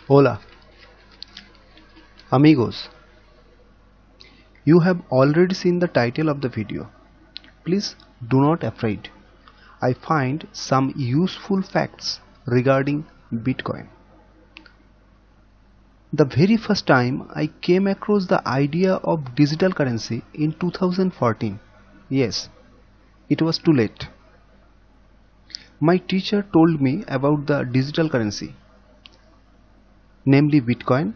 Hola, amigos. You have already seen the title of the video. Please do not afraid. I find some useful facts regarding Bitcoin. The very first time I came across the idea of digital currency in 2014. Yes, it was too late. My teacher told me about the digital currency, namely Bitcoin,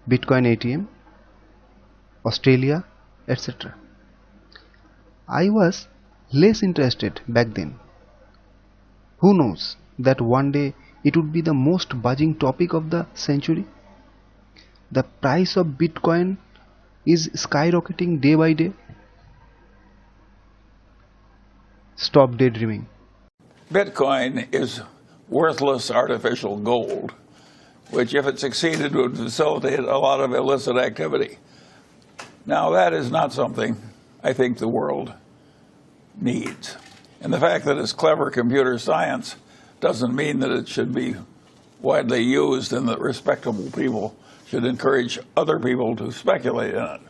Bitcoin ATM, Australia, etc. I was less interested back then. Who knows that one day it would be the most buzzing topic of the century? The price of Bitcoin is skyrocketing day by day. Stop daydreaming. Bitcoin is worthless artificial gold, which, if it succeeded, would facilitate a lot of illicit activity. Now, that is not something I think the world needs. And the fact that it's clever computer science doesn't mean that it should be widely used and that respectable people should encourage other people to speculate in it.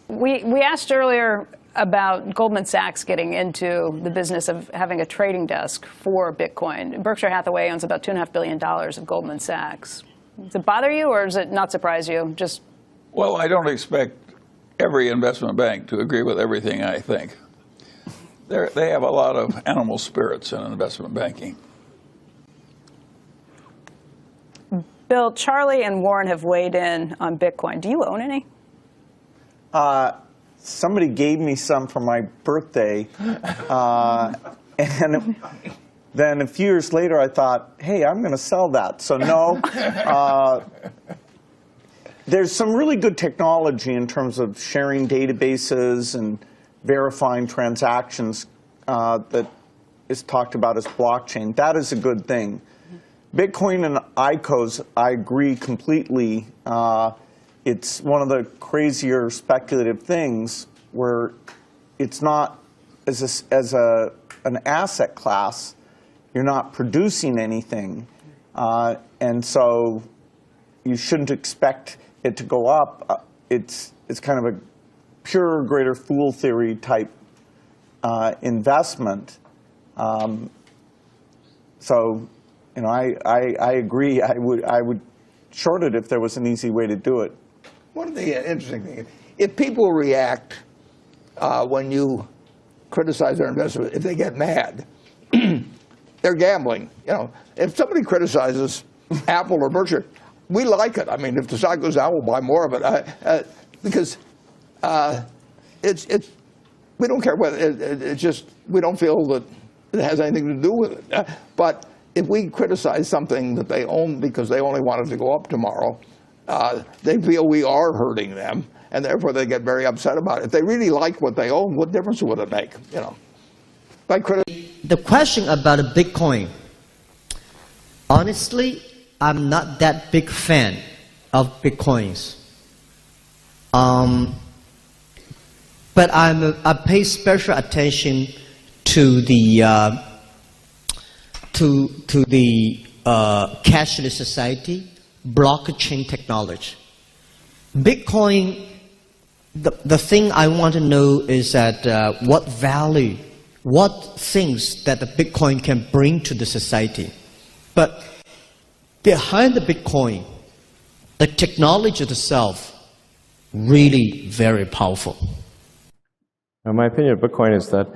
We asked earlier about Goldman Sachs getting into the business of having a trading desk for Bitcoin. Berkshire Hathaway owns about $2.5 billion of Goldman Sachs. Does it bother you, or does it not surprise you? Well, I don't expect every investment bank to agree with everything I think. They have a lot of animal spirits in investment banking. Bill, Charlie and Warren have weighed in on Bitcoin. Do you own any? Somebody gave me some for my birthday, and then a few years later I thought, hey, I'm going to sell that. So no. There's some really good technology in terms of sharing databases and verifying transactions that is talked about as blockchain. That is a good thing. Bitcoin and ICOs, I agree completely. It's one of the crazier speculative things where it's not, as an asset class, you're not producing anything. And so you shouldn't expect it to go up. It's kind of a pure greater fool theory type investment. So, you know, I agree. I would short it if there was an easy way to do it. One of the interesting things, if people react when you criticize their investment, if they get mad, they're gambling. You know, if somebody criticizes Apple or Berkshire, we like it. I mean, if the stock goes down, we'll buy more of it because we don't care whether it's just we don't feel that it has anything to do with it. But if we criticize something that they own because they only want it to go up tomorrow, they feel we are hurting them, and therefore they get very upset about it. If they really like what they own, what difference would it make? You know, the question about a Bitcoin. Honestly, I'm not that big fan of Bitcoins. But I pay special attention to the cashless society, blockchain technology. Bitcoin, the thing I want to know is that what value, what things that the Bitcoin can bring to the society. But behind the Bitcoin, the technology itself, really very powerful. My opinion of Bitcoin is that,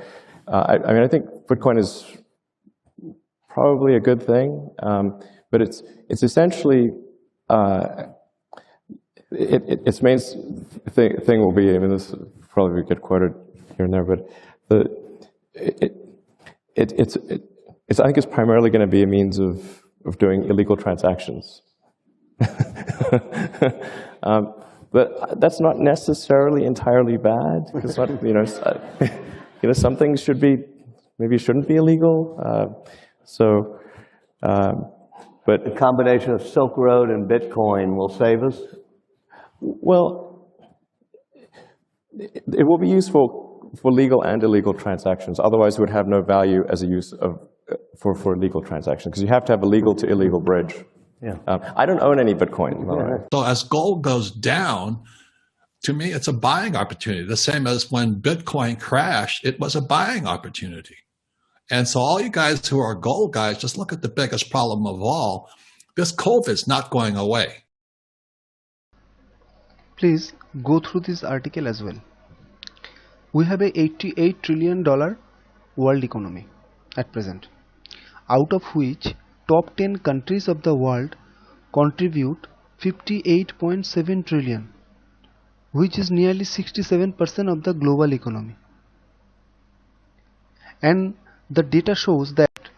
I think Bitcoin is probably a good thing, but it's essentially, its main thing will be, I mean, this will probably get quoted here and there, but I think it's primarily going to be a means of doing illegal transactions. But that's not necessarily entirely bad, because some things maybe shouldn't be illegal. But the combination of Silk Road and Bitcoin will save us? Well, it will be useful for legal and illegal transactions. Otherwise, it would have no value as a use for legal transactions, because you have to have a legal to illegal bridge Yeah. I don't own any Bitcoin, by the way. So as gold goes down, to me, it's a buying opportunity. The same as when Bitcoin crashed, it was a buying opportunity. And so all you guys who are gold guys, just look at the biggest problem of all. This COVID's not going away. Please go through this article as well. We have a $88 trillion world economy at present, out of which top 10 countries of the world contribute 58.7 trillion, which is nearly 67% of the global economy. And the data shows that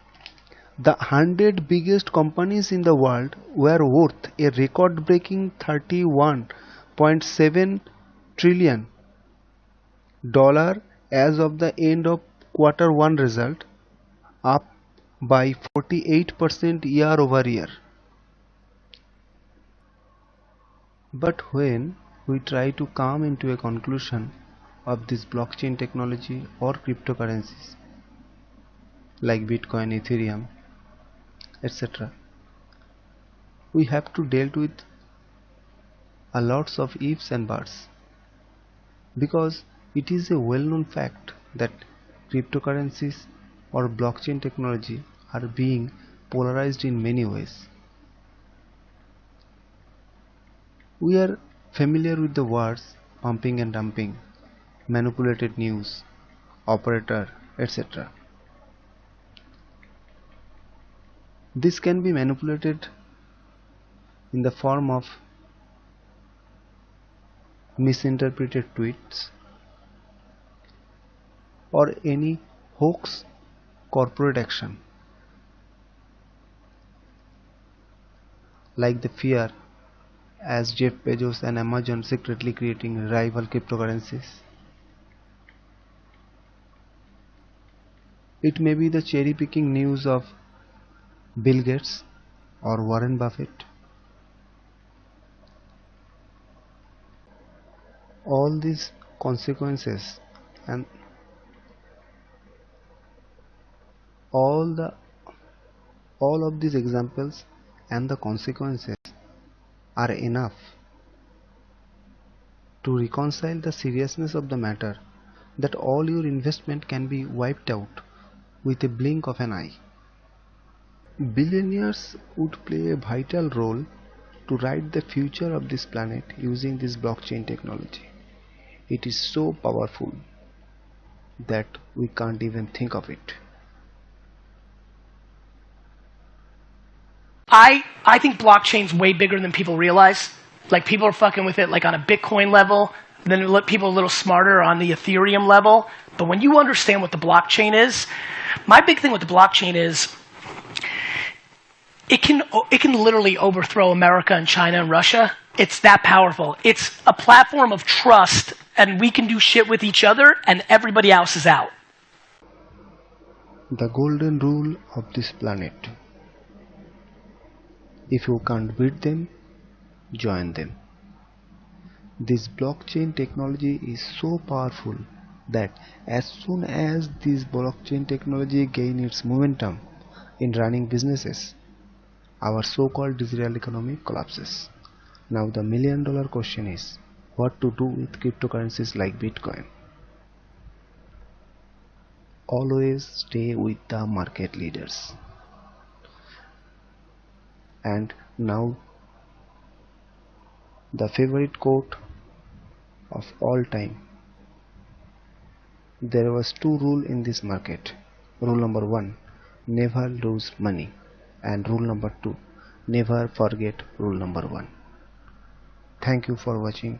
the 100 biggest companies in the world were worth a record-breaking $31.7 trillion as of the end of quarter 1 result, up by 48% year over year. But when we try to come into a conclusion of this blockchain technology or cryptocurrencies like Bitcoin, Ethereum, etc., we have to deal with a lots of ifs and buts, because it is a well-known fact that cryptocurrencies or blockchain technology are being polarized in many ways. We are familiar with the words pumping and dumping, manipulated news, operator, etc. This can be manipulated in the form of misinterpreted tweets or any hoax corporate action, like the fear as Jeff Bezos and Amazon secretly creating rival cryptocurrencies. It may be the cherry picking news of Bill Gates or Warren Buffett. All these consequences and all of these examples and the consequences are enough to reconcile the seriousness of the matter, that all your investment can be wiped out with a blink of an eye. Billionaires would play a vital role to write the future of this planet using this blockchain technology. It is so powerful that we can't even think of it. I think blockchain's way bigger than people realize. Like, people are fucking with it like on a Bitcoin level, then people are a little smarter on the Ethereum level. But when you understand what the blockchain is, my big thing with the blockchain is it can literally overthrow America and China and Russia. It's that powerful. It's a platform of trust, and we can do shit with each other, and everybody else is out. The golden rule of this planet: if you can't beat them, join them. This blockchain technology is so powerful that as soon as this blockchain technology gains its momentum in running businesses, our so-called digital economy collapses. Now the million-dollar question is, what to do with cryptocurrencies like Bitcoin? Always stay with the market leaders. And now the favorite quote of all time: there was two rules in this market. Rule number 1, never lose money, and rule number 2, never forget rule number 1. Thank you for watching.